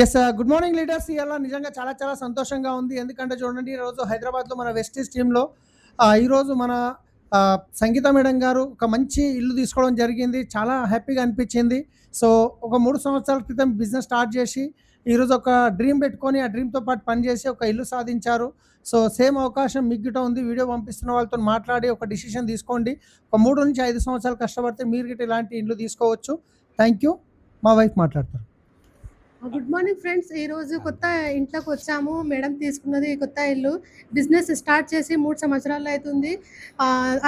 Yes good morning leaders. ఇవాళ నిజంగా చాలా చాలా సంతోషంగా ఉంది. ఎందుకంటే చూడండి, ఈరోజు హైదరాబాద్లో మన వెస్టీజ్ టీంలో ఈరోజు మన సంగీత మేడం గారు ఒక మంచి ఇల్లు తీసుకోవడం జరిగింది. చాలా హ్యాపీగా అనిపించింది. సో ఒక 3 సంవత్సరాల క్రితం బిజినెస్ స్టార్ట్ చేసి ఈరోజు ఒక డ్రీమ్ పెట్టుకొని ఆ డ్రీమ్తో పాటు పనిచేసి ఒక ఇల్లు సాధించారు. సో సేమ్ అవకాశం మీకు గిట్ట ఉంది. వీడియో పంపిస్తున్న వాళ్ళతో మాట్లాడి ఒక డిసిషన్ తీసుకోండి. ఒక 3 నుంచి 5 సంవత్సరాలు కష్టపడితే మీరు గిట్ట ఇలాంటి ఇల్లు తీసుకోవచ్చు. Thank you. మా వైఫ్ మాట్లాడతారు. Good morning friends. ఈరోజు కొత్త ఇంట్లోకి వచ్చాము. మేడం తీసుకున్నది కొత్త ఇల్లు. బిజినెస్ స్టార్ట్ చేసి 3 సంవత్సరాలు అవుతుంది.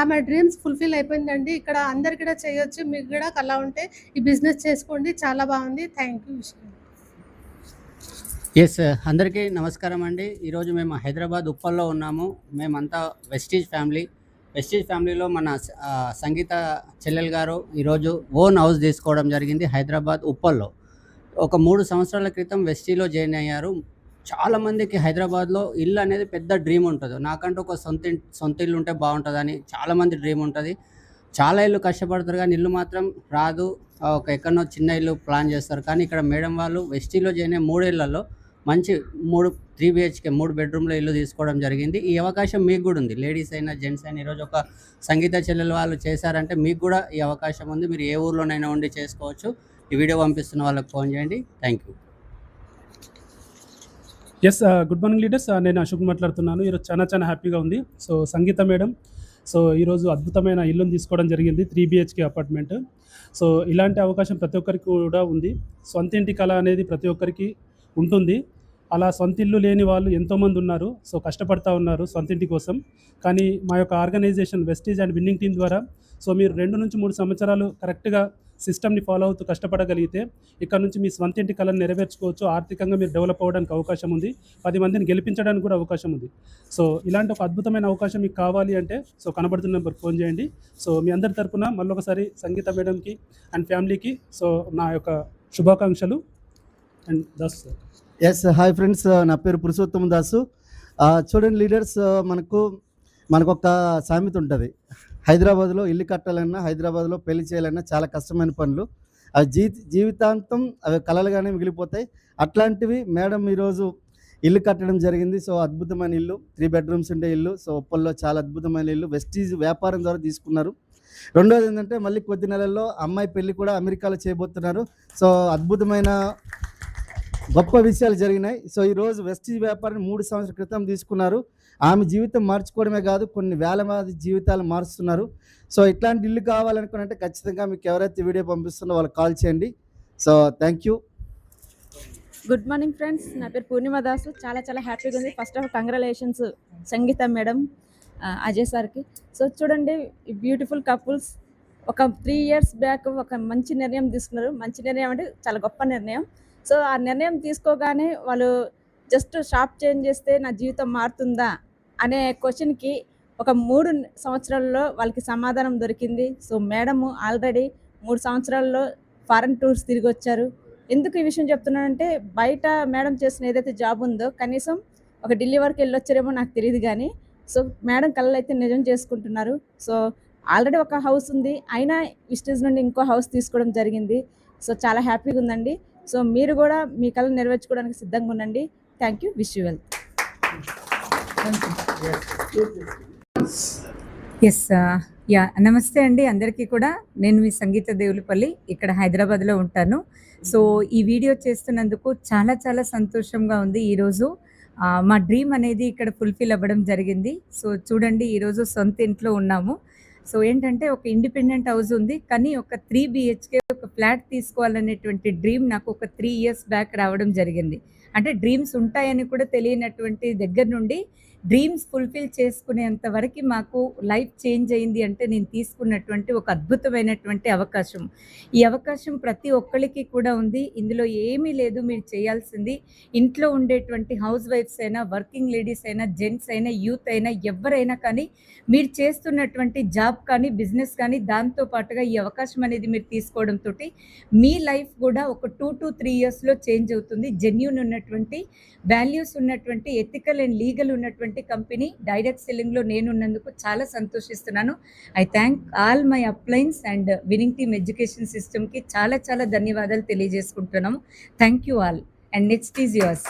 ఆమె డ్రీమ్స్ ఫుల్ఫిల్ అయిపోయిందండి. ఇక్కడ అందరికి కూడా చేయొచ్చు. మీకు కూడా అలా ఉంటే ఈ బిజినెస్ చేసుకోండి. చాలా బాగుంది. Thank you. ఎస్, అందరికీ నమస్కారం అండి. ఈరోజు మేము హైదరాబాద్ ఉప్పల్లో ఉన్నాము. మేమంతా వెస్టీజ్ ఫ్యామిలీలో మన సంగీత చెల్లెలు గారు ఈరోజు ఓన్ హౌస్ తీసుకోవడం జరిగింది హైదరాబాద్ ఉప్పల్లో. ఒక 3 సంవత్సరాల క్రితం వెస్టీలో జాయిన్ అయ్యారు. చాలామందికి హైదరాబాద్లో ఇల్లు అనేది పెద్ద డ్రీమ్ ఉంటుంది. నాకంటూ ఒక సొంత ఇల్లు ఉంటే బాగుంటుందని చాలామంది డ్రీమ్ ఉంటుంది. చాలా ఇల్లు కష్టపడతారు కానీ ఇల్లు మాత్రం రాదు. ఒక ఎక్కడో చిన్న ఇల్లు ప్లాన్ చేస్తారు. కానీ ఇక్కడ మేడం వాళ్ళు వెస్టీలో జాయిన్ అయ్యే 3 ఇళ్లలో మంచి 3 BHK 3 బెడ్రూమ్లో ఇల్లు తీసుకోవడం జరిగింది. ఈ అవకాశం మీకు కూడా ఉంది. లేడీస్ అయినా జెంట్స్ అయినా ఈరోజు ఒక సంగీత చెల్లెలు వాళ్ళు చేశారంటే మీకు కూడా ఈ అవకాశం ఉంది. మీరు ఏ ఊర్లోనైనా ఉండి చేసుకోవచ్చు. ఈ వీడియో పంపిస్తున్న వాళ్ళకి ఫోన్ చేయండి. Thank you. Yes, good morning leaders. నేను అశోక్ మాట్లాడుతున్నాను. ఈరోజు చాలా హ్యాపీగా ఉంది. సో సంగీత మేడం ఈరోజు అద్భుతమైన ఇల్లును తీసుకోవడం జరిగింది. 3 BHK అపార్ట్మెంట్. సో ఇలాంటి అవకాశం ప్రతి ఒక్కరికి కూడా ఉంది. సొంత ఇంటి కళ అనేది ప్రతి ఒక్కరికి ఉంటుంది. అలా సొంత ఇల్లు లేని వాళ్ళు ఎంతోమంది ఉన్నారు. సో కష్టపడతా ఉన్నారు సొంత ఇంటి కోసం. కానీ మా యొక్క organization Vestige and winning team ద్వారా మీరు 2 నుంచి 3 సంవత్సరాలు కరెక్ట్గా సిస్టమ్ని ఫాలో అవుతూ కష్టపడగలిగితే ఇక్కడ నుంచి మీ స్వంత ఇంటి కళను నెరవేర్చుకోవచ్చు. ఆర్థికంగా మీరు డెవలప్ అవ్వడానికి అవకాశం ఉంది. 10 మందిని గెలిపించడానికి కూడా అవకాశం ఉంది. సో ఇలాంటి ఒక అద్భుతమైన అవకాశం మీకు కావాలి అంటే కనబడుతున్న నెంబర్కి ఫోన్ చేయండి. సో మీ అందరి తరపున మళ్ళొకసారి సంగీత మేడంకి అండ్ ఫ్యామిలీకి నా యొక్క శుభాకాంక్షలు. And Das sir. Yes, hi friends. నా పేరు పురుషోత్తమ దాసు. చూడండి లీడర్స్, మనకొక సామెత ఉంటుంది. హైదరాబాద్లో ఇల్లు కట్టాలన్నా, హైదరాబాద్లో పెళ్లి చేయాలన్నా చాలా కష్టమైన పనులు. అవి జీవితాంతం అవి కలలుగానే మిగిలిపోతాయి. అట్లాంటివి మేడం ఈరోజు ఇల్లు కట్టడం జరిగింది. సో అద్భుతమైన ఇల్లు, 3 బెడ్రూమ్స్ ఉండే ఇల్లు. సో ఉప్పల్లో చాలా అద్భుతమైన ఇల్లు. వెస్టీజ్ వ్యాపారం ద్వారా తీసుకున్నారు. రెండోది ఏంటంటే మళ్ళీ కొద్ది నెలల్లో అమ్మాయి పెళ్లి కూడా అమెరికాలో చేయబోతున్నారు. సో అద్భుతమైన గొప్ప విషయాలు జరిగినాయి. సో ఈరోజు వెస్టీజ్ వ్యాపారాన్ని 3 సంవత్సరాల క్రితం తీసుకున్నారు. ఆమె జీవితం మార్చుకోవడమే కాదు, కొన్ని వేల మంది జీవితాలు మారుస్తున్నారు. సో ఇట్లాంటి ఇల్లు కావాలనుకున్నట్టే ఖచ్చితంగా మీకు ఎవరైతే వీడియో పంపిస్తున్నారో వాళ్ళకి కాల్ చేయండి. So thank you. Good morning friends. నా పేరు పూర్ణిమ దాసు. చాలా హ్యాపీగా ఉంది. First of all congratulations Sangeeta madam, Ajay సార్కి. సో చూడండి, ఈ బ్యూటిఫుల్ కపుల్స్ ఒక 3 years బ్యాక్ ఒక మంచి నిర్ణయం తీసుకున్నారు. మంచి నిర్ణయం అంటే చాలా గొప్ప నిర్ణయం. సో ఆ నిర్ణయం తీసుకోగానే వాళ్ళు జస్ట్ షాప్ చేంజ్ చేస్తే నా జీవితం మారుతుందా అనే క్వశ్చన్కి ఒక 3 సంవత్సరాల్లో వాళ్ళకి సమాధానం దొరికింది. సో మేడము ఆల్రెడీ 3 సంవత్సరాల్లో ఫారెన్ టూర్స్ తిరిగి వచ్చారు. ఎందుకు ఈ విషయం చెప్తున్నానంటే, బయట మేడం చేసిన ఏదైతే జాబ్ ఉందో కనీసం ఒక ఢిల్లీ వరకు వెళ్ళొచ్చారేమో నాకు తెలియదు. కానీ సో మేడం కళలు అయితే నిజం చేసుకుంటున్నారు. సో ఆల్రెడీ ఒక హౌస్ ఉంది, అయినా విస్టేజ్ నుండి ఇంకో హౌస్ తీసుకోవడం జరిగింది. సో చాలా హ్యాపీగా ఉందండి. సో మీరు కూడా మీ కళను నెరవేర్చుకోవడానికి సిద్ధంగా ఉండండి. Thank you. Wish you well. Yes, నమస్తే అండి అందరికీ కూడా. నేను మీ సంగీత దేవులపల్లి, ఇక్కడ హైదరాబాద్లో ఉంటాను. సో ఈ వీడియో చేస్తున్నందుకు చాలా సంతోషంగా ఉంది. ఈరోజు మా డ్రీమ్ అనేది ఇక్కడ ఫుల్ఫిల్ అవ్వడం జరిగింది. సో చూడండి, ఈరోజు సొంత ఇంట్లో ఉన్నాము. సో ఏంటంటే ఒక ఇండిపెండెంట్ హౌస్ ఉంది, కానీ ఒక 3 BHK ఒక ఫ్లాట్ తీసుకోవాలనేటువంటి డ్రీమ్ నాకు ఒక 3 years బ్యాక్ రావడం జరిగింది. అంటే డ్రీమ్స్ ఉంటాయని కూడా తెలియనటువంటి దగ్గర నుండి డ్రీమ్స్ ఫుల్ఫిల్ చేసుకునేంత వరకు మాకు లైఫ్ చేంజ్ అయింది. అంటే నేను తీసుకున్నటువంటి ఒక అద్భుతమైనటువంటి అవకాశం. ఈ అవకాశం ప్రతి ఒక్కరికి కూడా ఉంది. ఇందులో ఏమీ లేదు. మీరు చేయాల్సింది, ఇంట్లో ఉండేటువంటి హౌస్ వైఫ్స్ అయినా, వర్కింగ్ లేడీస్ అయినా, జెంట్స్ అయినా, యూత్ అయినా, ఎవరైనా కానీ మీరు చేస్తున్నటువంటి జాబ్ కానీ, బిజినెస్ కానీ, దాంతో పాటుగా ఈ అవకాశం అనేది మీరు తీసుకోవడంతో మీ లైఫ్ కూడా ఒక 2 to 3 yearsలో చేంజ్ అవుతుంది. జెన్యూన్ ఉన్నటువంటి, వాల్యూస్ ఉన్నటువంటి, ఎథికల్ అండ్ లీగల్ ఉన్నటువంటి ఉన్నటువంటి కంపెనీ డైరెక్ట్ సెల్లింగ్లో నేను ఉన్నందుకు చాలా సంతోషిస్తున్నాను. I thank all my uplines and winning team education సిస్టమ్కి చాలా చాలా ధన్యవాదాలు తెలియజేసుకుంటున్నాము. Thank you all and next is yours.